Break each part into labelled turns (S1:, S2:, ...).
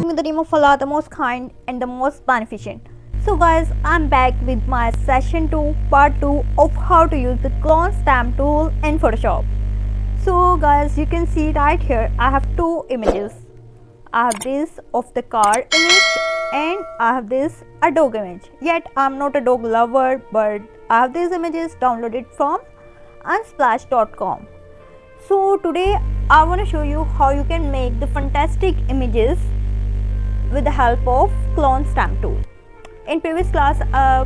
S1: In the name of Allah, the most kind and the most beneficent. So guys, I'm back with my session 2, part 2 of how to use the clone stamp tool in Photoshop. So guys, you can see right here I have two images. I have this of the car image and I have this a dog image. Yet I'm not a dog lover, but I have these images downloaded from unsplash.com. So today I want to show you how you can make the fantastic images with the help of clone stamp tool. In previous class,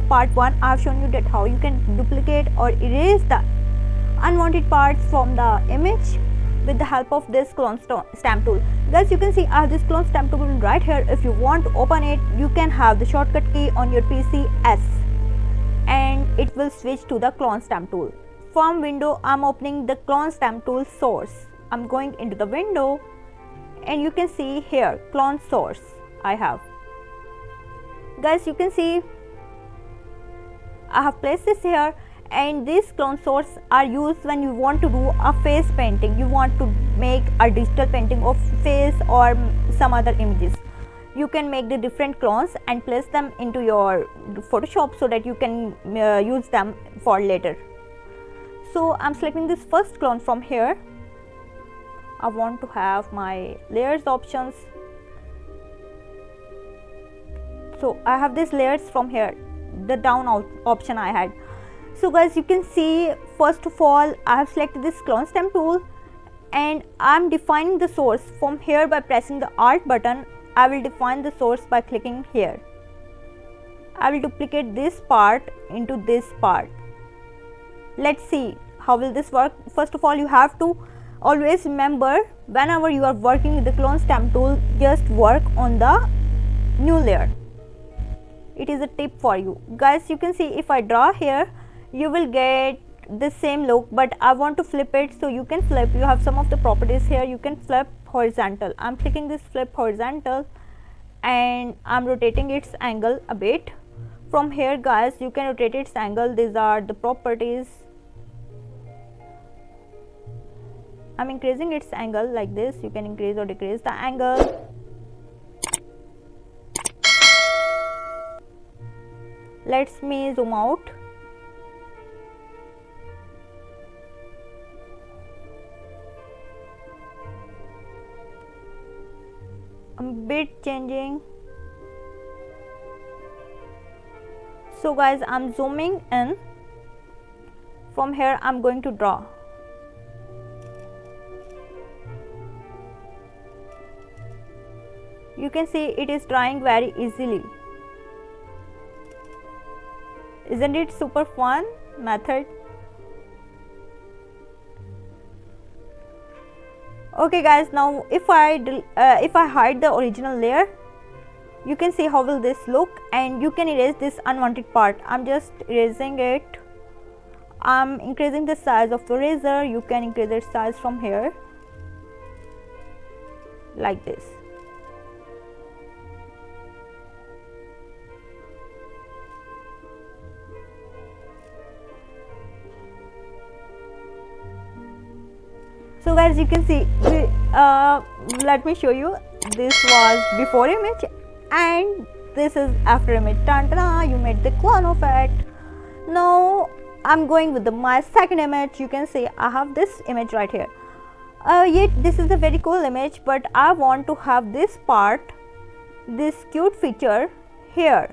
S1: part 1, I have shown you that how you can duplicate or erase the unwanted parts from the image with the help of this clone stamp tool. Guys, you can see I have this clone stamp tool right here. If you want to open it, you can have the shortcut key on your PC S and it will switch to the clone stamp tool. From window, I'm opening the clone stamp tool source. I'm going into the window and you can see here clone source I have. Guys, you can see I have placed this here, and these clone source are used when you want to do a face painting. You want to make a digital painting of face or some other images. You can make the different clones and place them into your Photoshop so that you can use them for later. So I'm selecting this first clone from here. I want to have my layers options. So I have these layers from here, the down option I had. So guys, you can see first of all I have selected this clone stamp tool and I'm defining the source from here by pressing the Alt button. I will define the source by clicking here. I will duplicate this part into this part. Let's see how will this work. First of all, you have to always remember whenever you are working with the clone stamp tool, just work on the new layer. It is a tip for you. Guys, you can see if I draw here, you will get the same look, but I want to flip it, so you can flip. You have some of the properties here. You can flip horizontal. I'm clicking this flip horizontal and I'm rotating its angle a bit. From here guys, you can rotate its angle. These are the properties. I'm increasing its angle like this. You can increase or decrease the angle. Let me zoom out. A bit changing. So guys, I'm zooming in. From here I'm going to draw. You can see it is drawing very easily. Isn't it super fun method? Okay guys, now if I hide the original layer, you can see how will this look, and you can erase this unwanted part. I'm just erasing it. I'm increasing the size of the eraser. You can increase its size from here like this. So guys, you can see let me show you. This was before image and this is after image. Ta-da, you made the clone of it. Now I'm going with my second image. You can see I have this image right here. Yet this is a very cool image, but I want to have this part, this cute feature here.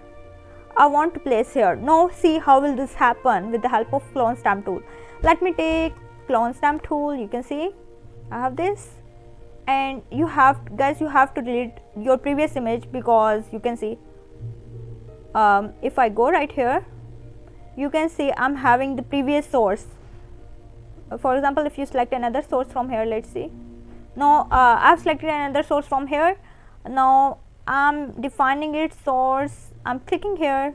S1: I want to place here. Now see how will this happen with the help of clone stamp tool. Let me take clone stamp tool. You can see I have this, and you have to delete your previous image, because you can see if I go right here, you can see I'm having the previous source. For example, if you select another source from here, let's see. Now I've selected another source from here. Now I'm defining its source. I'm clicking here.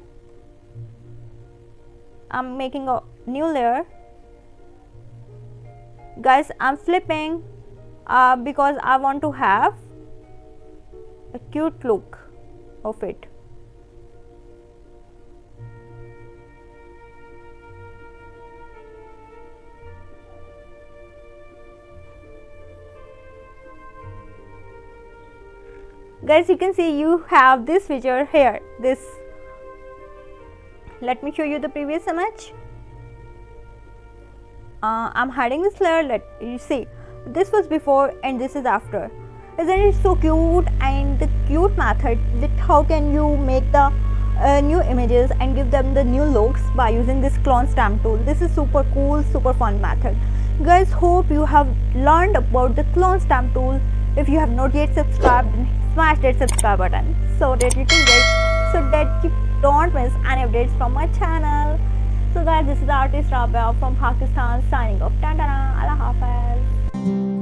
S1: I'm making a new layer. Guys, I'm flipping because I want to have a cute look of it. Guys, you can see you have this feature here. Let me show you the previous image. I'm hiding this layer. Let you see. This was before and this is after. Isn't it so cute? And the cute method that how can you make the new images and give them the new looks by using this clone stamp tool. This is super cool, super fun method. Guys, hope you have learned about the clone stamp tool. If you have not yet subscribed, then smash that subscribe button so that you don't miss any updates from my channel. So guys, this is artist Rabia from Pakistan signing off. Allah Hafiz.